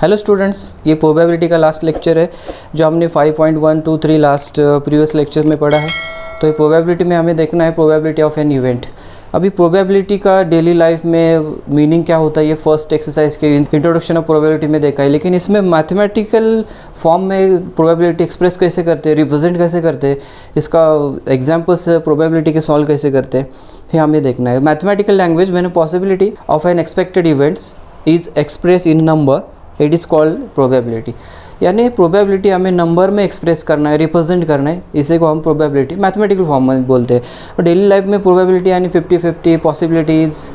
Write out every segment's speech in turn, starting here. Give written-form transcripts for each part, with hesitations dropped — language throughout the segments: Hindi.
हेलो स्टूडेंट्स, ये प्रोबेबिलिटी का लास्ट लेक्चर है जो हमने 5.123 लास्ट प्रीवियस लेक्चर में पढ़ा है। तो ये प्रोबेबिलिटी में हमें देखना है प्रोबेबिलिटी ऑफ एन इवेंट। अभी प्रोबेबिलिटी का डेली लाइफ में मीनिंग क्या होता है ये फर्स्ट एक्सरसाइज के इंट्रोडक्शन ऑफ प्रोबेबिलिटी में देखा है, लेकिन इसमें मैथमेटिकल फॉर्म में प्रोबेबिलिटी एक्सप्रेस कैसे करते हैं, रिप्रेजेंट कैसे करते हैं, इसका एग्जाम्पल्स प्रोबेबिलिटी के सॉल्व कैसे करते हैं ये हमें देखना है। Mathematical language when possibility of N expected events is express in number it is called probability. यानी प्रोबेबिलिटी हमें नंबर में एक्सप्रेस करना है, रिप्रेजेंट करना है, इसे को हम प्रोबेबिलिटी मैथमेटिकल फॉर्म में बोलते हैं। और डेली लाइफ में प्रोबेबिलिटी यानी 50-50 पॉसिबिलिटीज़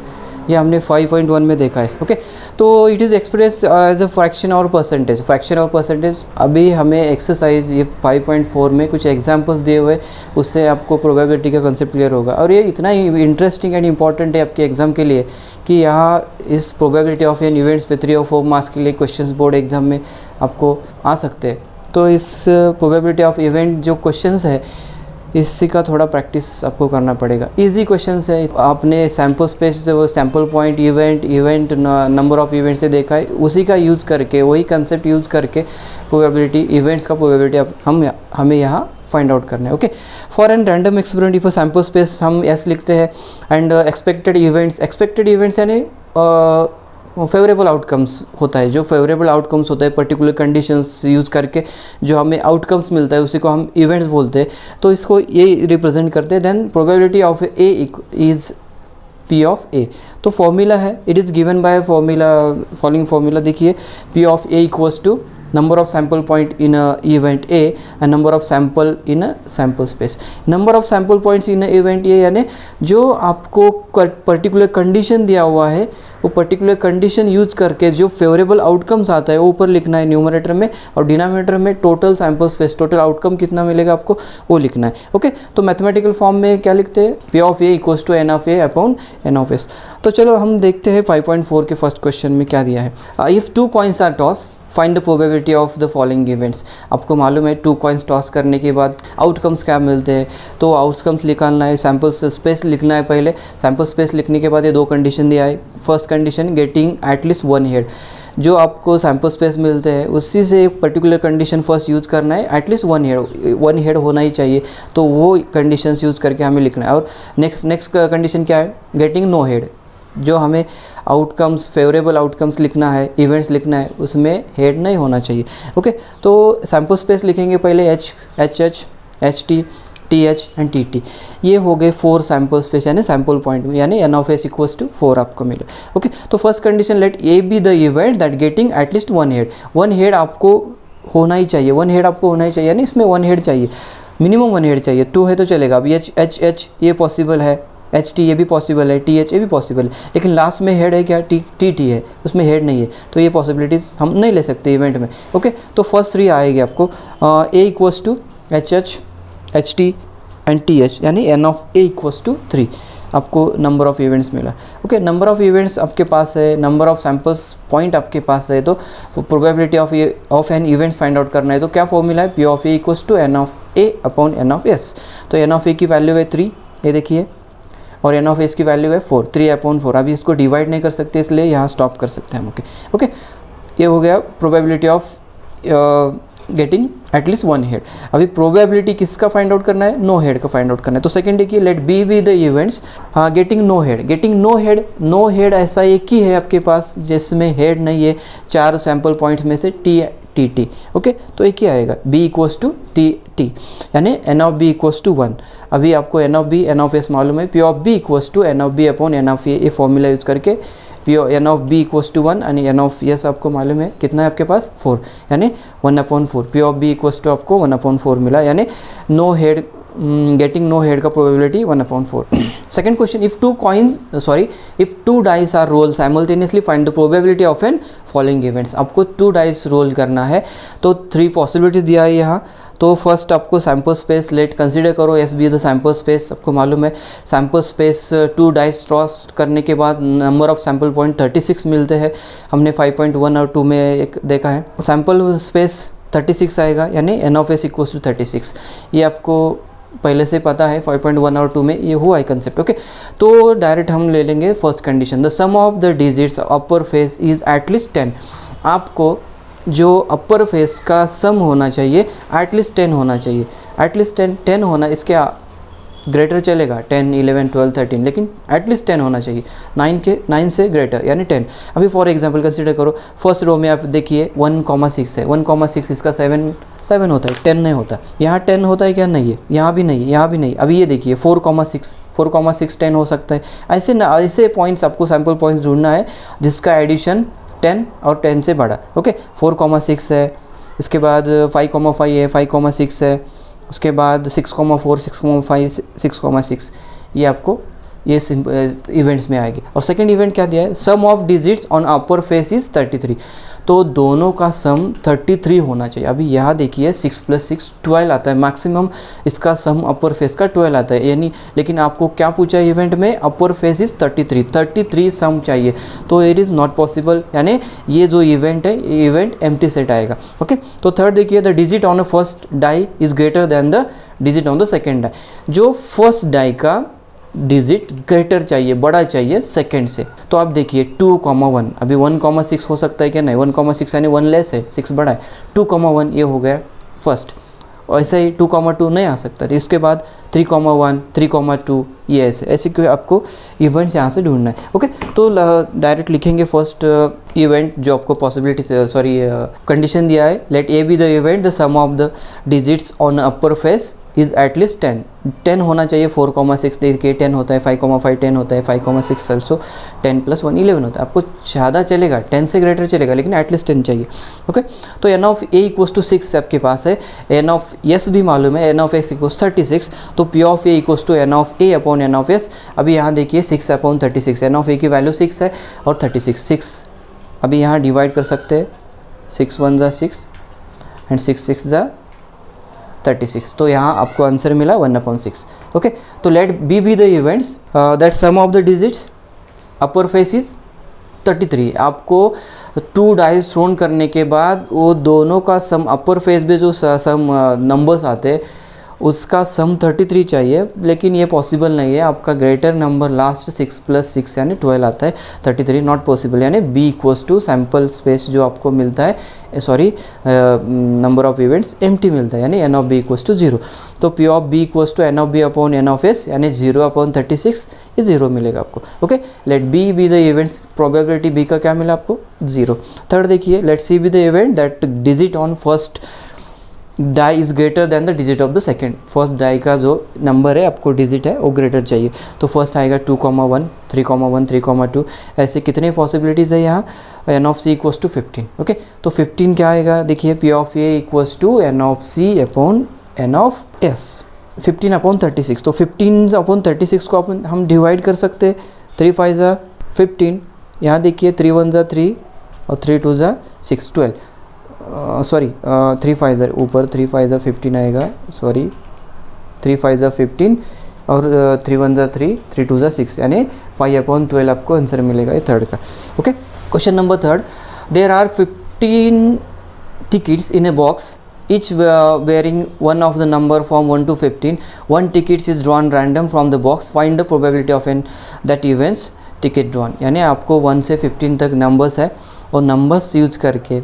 ये हमने 5.1 में देखा है। ओके, तो it is express as a fraction और परसेंटेज। फ्रैक्शन और परसेंटेज अभी हमें एक्सरसाइज ये 5.4 में कुछ एग्जांपल्स दिए हुए, उससे आपको प्रोबेबिलिटी का कंसेप्ट क्लियर होगा। और ये इतना इंटरेस्टिंग एंड इंपॉर्टेंट है आपके एग्जाम के लिए कि यहाँ इस प्रोबेबिलिटी ऑफ एन इवेंट्स पे 3 और 4 मार्क्स के लिए क्वेश्चंस बोर्ड एग्जाम में आपको आ सकते हैं। तो इस प्रोबेबिलिटी ऑफ इवेंट जो क्वेश्चंस है इसी का थोड़ा प्रैक्टिस आपको करना पड़ेगा। इजी क्वेश्चंस है, आपने सैम्पल स्पेस से वो sample point event number of event से देखा है, उसी का यूज़ करके वही कंसेप्ट यूज़ करके प्रोबेबिलिटी इवेंट्स का प्रोबेबिलिटी हमें यहाँ फाइंड आउट करना है। Okay, for an random experiment if sample space हम एस लिखते हैं एंड एक्सपेक्टेड इवेंट्स यानी फेवरेबल आउटकम्स होता है। जो फेवरेबल आउटकम्स होता है पर्टिकुलर कंडीशंस यूज़ करके जो हमें आउटकम्स मिलता है उसी को हम इवेंट्स बोलते हैं। तो इसको ये रिप्रेजेंट करते हैं। Then probability of A is P of A. तो फॉर्मूला है, it is given by formula, following formula देखिए, P of A equals to number of sample point in a event A and number of sample in a sample space. number of sample points in a event A यानी जो आपको पर्टिकुलर कंडीशन दिया हुआ है वो पर्टिकुलर कंडीशन यूज़ करके जो फेवरेबल आउटकम्स आता है वो ऊपर लिखना है न्यूमरेटर में, और डिनोमिनेटर में total sample space, total outcome कितना मिलेगा आपको वो लिखना है। ओके, तो मैथमेटिकल फॉर्म में क्या लिखते हैं, P of A equals to N of A upon N of S. तो चलो हम देखते हैं 5.4 के फर्स्ट क्वेश्चन में क्या दिया है। If 2 coins are toss find the probability of the following events. आपको मालूम है 2 coins टॉस करने के बाद आउटकम्स क्या मिलते हैं, तो आउटकम्स निकालना है, सैम्पल स्पेस लिखना है। पहले सैम्पल स्पेस लिखने के बाद ये 2 कंडीशन दिया है। First condition getting at least 1 head, जो आपको सैम्पल स्पेस मिलते हैं उसी से एक पर्टिकुलर कंडीशन फर्स्ट यूज़ करना है, एटलीस्ट 1 हेड होना ही चाहिए। तो वो कंडीशंस यूज़ करके हमें लिखना है। और नेक्स्ट कंडीशन क्या है, गेटिंग नो हेड, जो हमें आउटकम्स फेवरेबल आउटकम्स लिखना है, इवेंट्स लिखना है, उसमें हेड नहीं होना चाहिए। ओके, तो सैम्पल स्पेस लिखेंगे पहले एच टी एंड टी। ये हो गए 4 सैम्पल स्पेस यानी सैम्पल पॉइंट में, यानी N of S equals to 4 आपको मिले। ओके, तो first condition let A B the event that getting at least 1 head. 1 head आपको होना ही चाहिए, 1 हेड आपको होना ही चाहिए, यानी इसमें 1 हेड चाहिए, मिनिमम 1 हेड चाहिए। 2 है तो चलेगा। अभी एच ये पॉसिबल है, एच टी ये भी पॉसिबल है, टी एच ये भी पॉसिबल है, लेकिन लास्ट में हेड है क्या, टी है, उसमें हेड नहीं है, तो ये पॉसिबिलिटीज़ हम नहीं ले सकते इवेंट में। ओके, तो फर्स्ट 3 आएगी आपको, A equals to H T and T H, यानी N of A equals to 3 आपको नंबर ऑफ इवेंट्स मिला। ओके, नंबर ऑफ इवेंट्स आपके पास है, नंबर ऑफ सैम्पल्स पॉइंट आपके पास है, तो probability of an events find out करना है। तो क्या फॉर्मूला है, P of A equals to N of A upon N of S. तो एन ऑफ ए की वैल्यू है 3, ये देखिए, और एन ऑफ एस की वैल्यू है 4, 3 अपॉन 4। अभी इसको डिवाइड नहीं कर सकते इसलिए यहाँ स्टॉप कर सकते हैं हम। ओके, ये हो गया probability of getting at least 1 head. अभी प्रोबेबिलिटी किसका फाइंड आउट करना है, नो हेड का फाइंड आउट करना है। तो सेकंड देखिए, let B be the events getting no head. No head ऐसा एक ही है आपके पास जिसमें हेड नहीं है, 4 सैम्पल पॉइंट्स में से टी। ओके, तो एक ही आएगा, b इक्वल्स टू टी यानी N of B equals to 1। अभी आपको N of B N of S मालूम है, P of B equals to N of B upon N of A. ये फॉर्मूला यूज़ करके N of B equals to 1 यानी एन ऑफ एस आपको मालूम है कितना है आपके पास, 4, यानी 1/4। P of B equals to आपको 1/4 मिला, यानी no head, getting no head का probability 1/4। Second question, if 2 dice are roll simultaneously find the probability of an following events. आपको 2 डाइस रोल करना है, तो 3 पॉसिबिलिटी दिया है यहाँ। तो फर्स्ट आपको सैम्पल स्पेस लेट कंसीडर करो, S be the sample space. आपको मालूम है सैम्पल स्पेस 2 डाइस टॉस करने के बाद नंबर ऑफ सैम्पल पॉइंट 36 मिलते हैं। हमने 5.1 और 2 में एक देखा है, सैम्पल स्पेस 36 आएगा, यानी N of S equals to 36। ये आपको पहले से पता है 5.1 और 2 में ये हुआ है कंसेप्ट। ओके, तो डायरेक्ट हम ले लेंगे first condition, the sum of the digits upper face is at least 10। आपको जो अपर फेस का सम होना चाहिए एटलीस्ट 10 होना चाहिए, एटलीस्ट 10 होना, इसके ग्रेटर चलेगा 10, 11, 12, 13, लेकिन एटलीस्ट 10 होना चाहिए, 9 से ग्रेटर यानी 10। अभी फॉर एग्जांपल कंसीडर करो, फर्स्ट रो में आप देखिए 1,6 है, 1,6 इसका 7 होता है, 10 नहीं होता। यहाँ 10 होता है क्या? नहीं है, यहाँ भी नहीं, यहाँ भी नहीं। अभी ये देखिए 4,6 10 हो सकता है। ऐसे पॉइंट्स आपको सैम्पल पॉइंट्स ढूंढना है जिसका एडिशन 10 और 10 से बड़ा। ओके, 4,6 है, इसके बाद 5,5 है, 5,6 है, उसके बाद 6,4, 6,5, 6,6, ये आपको ये इवेंट्स में आएगी। और सेकंड इवेंट क्या दिया है? Sum of digits on upper face is 33, तो दोनों का सम 33 होना चाहिए। अभी यहाँ देखिए 6 + 6 12 आता है, मैक्सिमम इसका सम अपर फेस का 12 आता है, यानी लेकिन आपको क्या पूछा है इवेंट में? अपर फेस इज़ 33 सम चाहिए, तो इट इज़ नॉट पॉसिबल, यानी ये जो इवेंट है ये इवेंट एम्प्टी सेट आएगा। ओके, तो थर्ड देखिए, the digit on a first die is greater than the digit on the second die. जो फर्स्ट डाई का डिजिट ग्रेटर चाहिए, बड़ा चाहिए सेकंड से, तो आप देखिए 2,1, अभी 1,6 हो सकता है क्या? नहीं, 1,6 यानी 1 लेस है, 6 बड़ा है, 2,1 ये हो गया फर्स्ट। और ऐसा ही 2,2 नहीं आ सकता, इसके बाद 3,1, 3,2, ये ऐसे क्यों आपको इवेंट्स यहाँ से ढूंढना है। ओके, तो डायरेक्ट लिखेंगे फर्स्ट इवेंट जो आपको पॉसिबिलिटी कंडीशन दिया है, let A B the event the sum of the digits on upper face is at least 10 होना चाहिए। 4,6 देखिए 10 होता है, 5,5 10 होता है, 5,6 ऑल्सो 10 + 1 11 होता है। आपको ज़्यादा चलेगा, 10 से ग्रेटर चलेगा, लेकिन एटलीस्ट 10 चाहिए। ओके, तो n ऑफ a = 6 आपके पास है, n ऑफ s भी मालूम है, n ऑफ x = 36, तो p of a = n of a upon n of s। अभी यहाँ देखिए 6/36, n ऑफ a की वैल्यू 6 है और 36 अभी यहाँ डिवाइड कर सकते हैं, 6 1 = 6 एंड 6 6 = 36, तो यहाँ आपको आंसर मिला 1/6। ओके, तो let B the events that sum of the digits upper face is 33। आपको 2 डाइस थ्रोन करने के बाद वो दोनों का सम, अपर फेस में जो सम नंबर्स आते हैं उसका सम 33 चाहिए, लेकिन ये पॉसिबल नहीं है। आपका ग्रेटर नंबर लास्ट 6 + 6 यानी 12 आता है, 33 नॉट पॉसिबल, यानी b = सैम्पल स्पेस जो आपको मिलता है, sorry number of events empty मिलता है, यानी n ऑफ b = 0। तो p of b = n of b upon n of s, यानी 0/36, ये 0 मिलेगा आपको। Okay, let b be the events, probability b का क्या मिला आपको? 0। थर्ड देखिए, let c be the event that digit on first die is greater than the digit of the second. First die का जो नंबर है आपको डिजिट है वो ग्रेटर चाहिए, तो फर्स्ट आएगा 2,1, 3,1, 3,2, ऐसे कितने पॉसिबिलिटीज़ है यहाँ? n of c = 15। ओके, तो 15 क्या आएगा? देखिए p of a = n of c upon n of s, 15/36, तो 15/36 को हम डिवाइड कर सकते हैं, 3 5 = 15, यहाँ देखिए 3 1 = 3 और 3 2 = 6 12, सॉरी 3 5 ज़ा ऊपर, 3 5 ज़ा 15 आएगा, सॉरी 3 5 ज़ा 15 और 3 1 ज़ा 3, 3 2 ज़ा 6, यानी 5/12 आपको आंसर मिलेगा ये थर्ड का। Okay, question number third, there are 15 tickets in a box, each bearing one of the number from 1 to 15. One ticket is drawn random from the box. Find the probability of that events ticket drawn. यानी आपको 1 से 15 तक नंबर्स है और नंबर्स यूज करके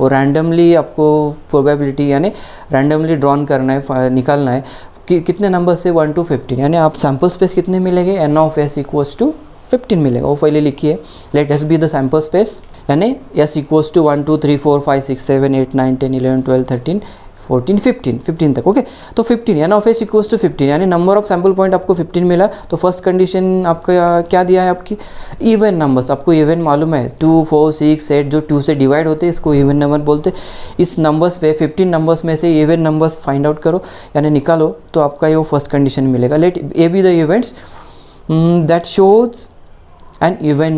और रैंडमली आपको प्रोबेबिलिटी यानी रैंडमली ड्रॉन करना है, निकालना है कि कितने नंबर से 1 to 15, यानी आप सैम्पल स्पेस कितने मिलेंगे? n ऑफ s = 15 मिलेगा, वो पहले लिखिए। Let s be the sample space, यानी s = 1 2 3 4 5 6 7 8 9 10 11 12 13 14 15 तक। ओके, तो 15 n ऑफ s = 15, यानी नंबर ऑफ सैम्पल पॉइंट आपको 15 मिला। तो फर्स्ट कंडीशन आपका क्या दिया है? आपकी इवन नंबर्स, आपको इवन मालूम है 2 4 6 8 जो 2 से डिवाइड होते हैं इसको इवन नंबर बोलते हैं। इस नंबर्स पे 15 नंबर्स में से इवन नंबर्स फाइंड आउट करो यानी निकालो, तो आपका ये वो फर्स्ट कंडीशन मिलेगा। Let A B the events that shows an even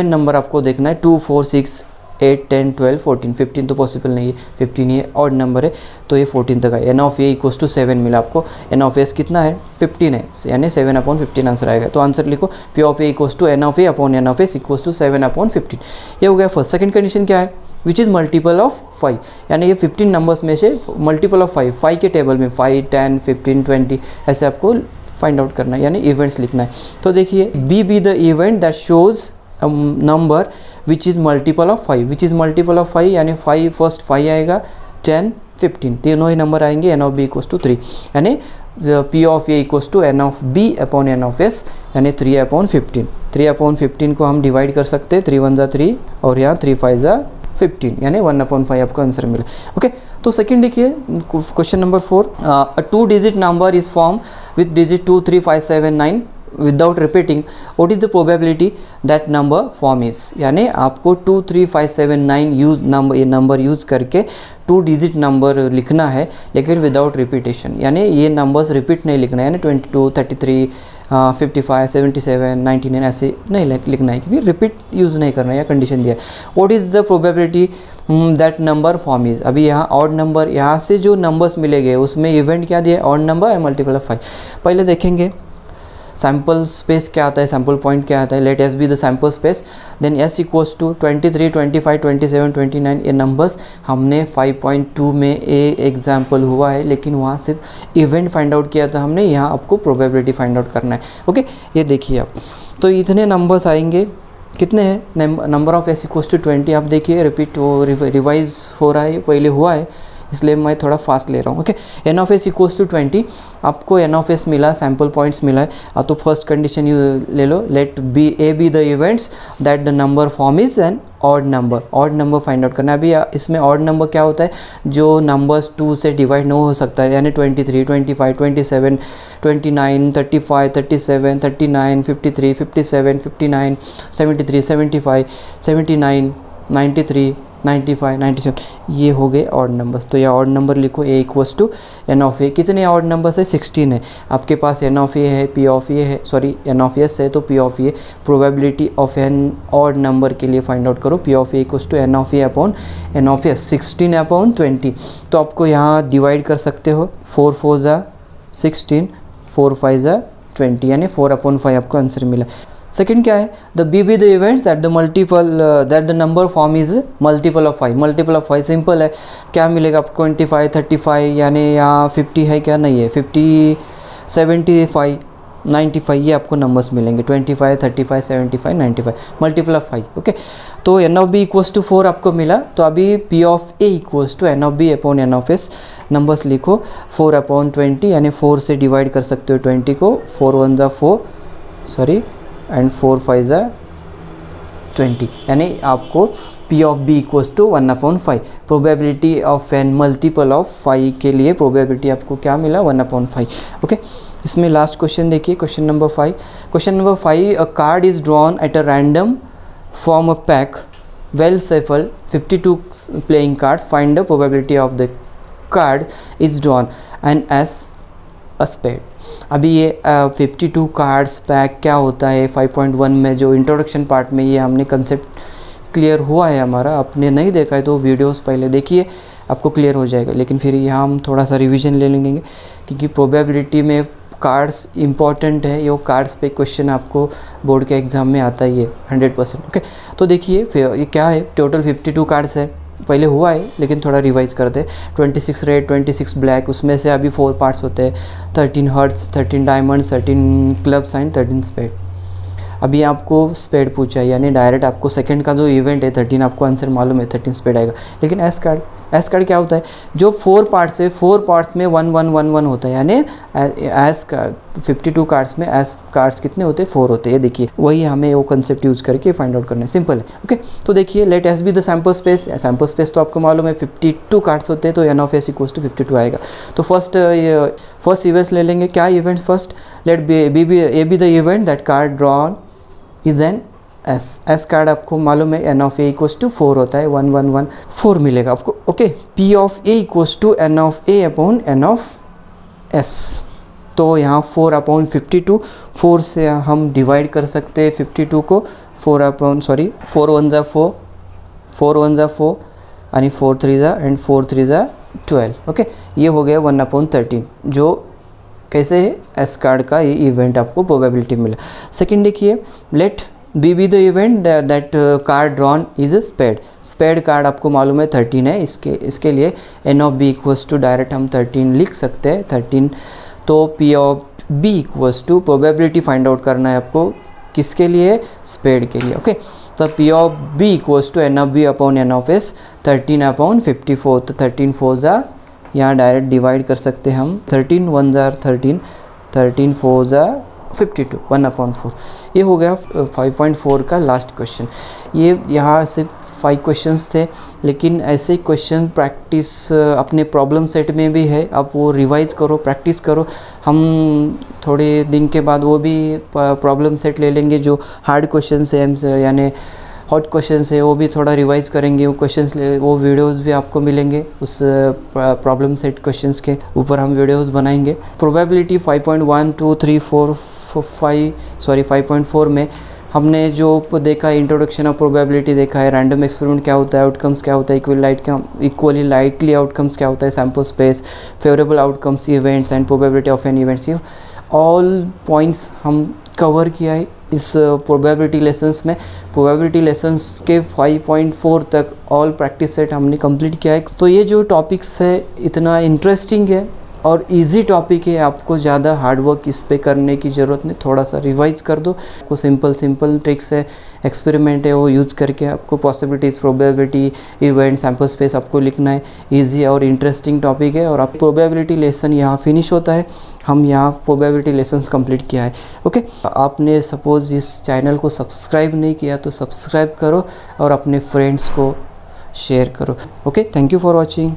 number आपको देखना है 2 4 6 8 10 12 14 15 तो पॉसिबल नहीं है, 15 ये ऑड नंबर है तो ये 14 तक है। n ऑफ a = 7 मिला आपको, n ऑफ s कितना है? 15 है, यानी 7/15 आंसर आएगा। तो आंसर लिखो p of a = n of a upon n of s = 7/15। ये हो गया फर्स्ट। सेकंड कंडीशन क्या है? विच इज़ मल्टीपल ऑफ 5, यानी ये 15 नंबर्स में से मल्टीपल ऑफ 5 के टेबल में 5 10 15 20 ऐसे आपको फाइंड आउट करना है, यानी इवेंट्स लिखना है। तो देखिए B the event that shows number which is multiple of 5, which is multiple of 5 यानी 5 फर्स्ट 5 आएगा, 10 15 तीनों ही नंबर आएंगे, N of B equals to 3 यानी P of A equals to N of B upon N of S यानी 3/15। 3/15 को हम डिवाइड कर सकते हैं, 3 1 जा 3 और यहाँ 3 5 जा 15 यानी 1/5 आपका आंसर मिला। ओके, तो सेकंड देखिए question number 4, a 2 digit number is form with digit 2 3 5 7 9 without repeating, what is the probability that number form is, यानी आपको 2 3 5 7 9 ये नंबर यूज़ करके 2 डिजिट नंबर लिखना है लेकिन विदाउट रिपीटेशन, यानी ये नंबर्स रिपीट नहीं लिखना है, यानी 22 33 55 77 99 ऐसे नहीं लिखना है क्योंकि रिपीट यूज़ नहीं करना है, या कंडीशन दिया है। What is the probability that number form is, अभी यहाँ ऑड नंबर, यहाँ से जो नंबर्स मिलेंगे उसमें इवेंट क्या दिया है, odd number and multiple of 5। पहले देखेंगे सैम्पल स्पेस क्या आता है, सैम्पल पॉइंट क्या आता है, let S be the sample space, then S equals to 23 25 27 29 ये नंबर्स हमने 5.2 में एग्जाम्पल हुआ है, लेकिन वहाँ सिर्फ इवेंट फाइंड आउट किया था हमने, यहाँ आपको प्रोबेबिलिटी फाइंड आउट करना है। ओके, ये देखिए आप, तो इतने नंबर्स आएंगे, कितने हैं, number of S equals to 20, आप देखिए रिपीट रिवाइज हो रहा है, पहले हुआ है इसलिए मैं थोड़ा फास्ट ले रहा हूँ। Okay, N of S equals to 20, आपको एन ऑफ एस मिला, सैम्पल पॉइंट्स मिला है, तो फर्स्ट कंडीशन यू ले लो, let be A B the events that the number form is an odd number, odd number find out करना है। अभी इसमें ऑड नंबर क्या होता है, जो नंबर्स 2 से डिवाइड नहीं हो सकता है, यानी 23 25 27 29 35 37 39 53 57 59 73 75 79 93 95 97 ये हो गए ऑड नंबर्स। तो यह ऑड नंबर लिखो, ए इक्वल्स टू एन ऑफ ए, कितने ऑड नंबर्स है, 16 है, आपके पास एन ऑफ ए है, पी ऑफ ए है, सॉरी एन ऑफ एस है तो P of A, probability of an odd number के लिए फाइंड आउट करो, P of A equals to N of A upon N of S, 16/20, तो आपको यहाँ डिवाइड कर सकते हो, 4 4 जा 16 4 5 जा 20 यानी 4/5 आपको आंसर मिला। सेकंड क्या है, the B be the events that the multiple that the number form is multiple of 5, multiple of 5 simple है, क्या मिलेगा आपको 25 35 यानी यहाँ 50 है क्या, नहीं है, 50 75 95 ये आपको नंबर्स मिलेंगे, 25 35 75 95 मल्टीपल ऑफ 5। ओके, तो N of B equals to 4 आपको मिला, तो अभी P of A equals to N of B upon N of S, numbers लिखो 4/20 यानी 4 से डिवाइड कर सकते हो 20 को, 4 1 जा 4 सॉरी एंड 4 5 जा 20 यानी आपको P of B equals to 1/5। Probability of an multiple of 5 के लिए प्रोबेबिलिटी आपको क्या मिला, 1/5। ओके, इसमें लास्ट क्वेश्चन देखिए, question number 5। Question number 5, a card is drawn at a random from a pack well shuffled 52 playing cards, find the probability of the card is drawn and is a spade. अभी ये 52 कार्ड्स पैक क्या होता है, 5.1 में जो इंट्रोडक्शन पार्ट में ये हमने कंसेप्ट क्लियर हुआ है हमारा, आपने नहीं देखा है तो वीडियोस पहले देखिए, आपको क्लियर हो जाएगा। लेकिन फिर यहाँ हम थोड़ा सा रिवीजन ले लेंगे क्योंकि प्रोबेबिलिटी में कार्ड्स इंपॉर्टेंट है, ये कार्ड्स पे क्वेश्चन आपको बोर्ड के एग्ज़ाम में आता ही है 100%। ओके, तो देखिए फिर ये क्या है, टोटल 52 कार्ड्स है, पहले हुआ है लेकिन थोड़ा रिवाइज करते, 26 रेड 26 ब्लैक, उसमें से अभी 4 पार्ट्स होते हैं, 13 hearts 13 diamond 13 club sign 13 spade. अभी आपको स्पेड पूछा है यानी डायरेक्ट आपको सेकंड का जो इवेंट है 13 आपको आंसर मालूम है, 13 स्पेड आएगा। लेकिन एस कार्ड क्या होता है, जो 4 पार्ट्स है 4 पार्ट्स में 1 1 1 1 होता है, यानी एस कार्ड 52 कार्ड्स में एस कार्ड्स कितने होते हैं, 4 होते हैं। ये देखिए वही हमें वो कंसेप्ट यूज़ करके फाइंड आउट करना है, सिंपल है। ओके, तो देखिए let S be the sample space, sample space तो आपको मालूम है 52 कार्ड्स होते हैं, तो N of S equals to 52 आएगा। तो फर्स्ट इवेंट्स ले लेंगे, क्या events first, let A B the event that card drawn is an ace card आपको मालूम है N of A equals to 4 होता है, 1 1 1 4 मिलेगा आपको। Okay, P of A equals to N of A upon N of S, तो यहाँ 4/52, 4 से हम डिवाइड कर सकते हैं 52 को, 4 1 जा 4 4 1 जा 4 आणि 4 3 जा एंड 4 3 जा 12। ओके, ये हो गया 1/13, जो कैसे है एस कार्ड का ये इवेंट आपको प्रोबेबिलिटी मिला। सेकंड देखिए, let B be the event that card drawn is a spade card आपको मालूम है 13 है, इसके लिए N of B equals to direct हम 13 लिख सकते हैं 13। तो P of B equals to probability find out करना है आपको किसके लिए, स्पेड के लिए। ओके, तो P of B equals to N of B upon N of S 13/54। तो 13 4 ज़ा यहाँ डायरेक्ट डिवाइड कर सकते हैं हम, 13 1 ज़ा 13, 13 4 ज़ा 52, 1/4। ये हो गया 5.4 का लास्ट क्वेश्चन। ये यहाँ से 5 क्वेश्चंस थे, लेकिन ऐसे क्वेश्चन प्रैक्टिस अपने प्रॉब्लम सेट में भी है, आप वो रिवाइज करो, प्रैक्टिस करो। हम थोड़े दिन के बाद वो भी प्रॉब्लम सेट ले लेंगे जो हार्ड क्वेश्चंस है, यानी हॉट क्वेश्चंस है, वो भी थोड़ा रिवाइज करेंगे। वो क्वेश्चंस वो वीडियोस भी आपको मिलेंगे, उस प्रॉब्लम सेट क्वेश्चंस के ऊपर हम वीडियोस बनाएंगे। प्रोबेबिलिटी 5.1 2 3 4 5.4 में हमने जो देखा है, इंट्रोडक्शन ऑफ प्रोबेबिलिटी देखा है, रैंडम एक्सपेरिमेंट क्या होता है, आउटकम्स क्या होता है, इक्वली लाइटली आउटकम्स क्या होता है, sample space, favourable outcomes, events and probability of an events, all points हम कवर किया है इस प्रोबेबिलिटी लेसन्स में। प्रोबेबिलिटी लेसन्स के 5.4 तक ऑल प्रैक्टिस सेट हमने कंप्लीट किया है। तो ये जो टॉपिक्स है इतना इंटरेस्टिंग है और इजी टॉपिक है, आपको ज़्यादा हार्डवर्क इस पे करने की ज़रूरत नहीं, थोड़ा सा रिवाइज कर दो। आपको सिंपल ट्रिक्स है, एक्सपेरिमेंट है, वो यूज़ करके आपको possibilities, probability, event, sample space आपको लिखना है। इजी और इंटरेस्टिंग टॉपिक है और आप प्रोबेबिलिटी लेसन यहाँ फिनिश होता है। हम यहाँ प्रोबेबिलिटी लेसन्स कंप्लीट किया है। ओके, आपने सपोज़ इस चैनल को सब्सक्राइब नहीं किया तो सब्सक्राइब करो और अपने फ्रेंड्स को शेयर करो। Okay, thank you for watching.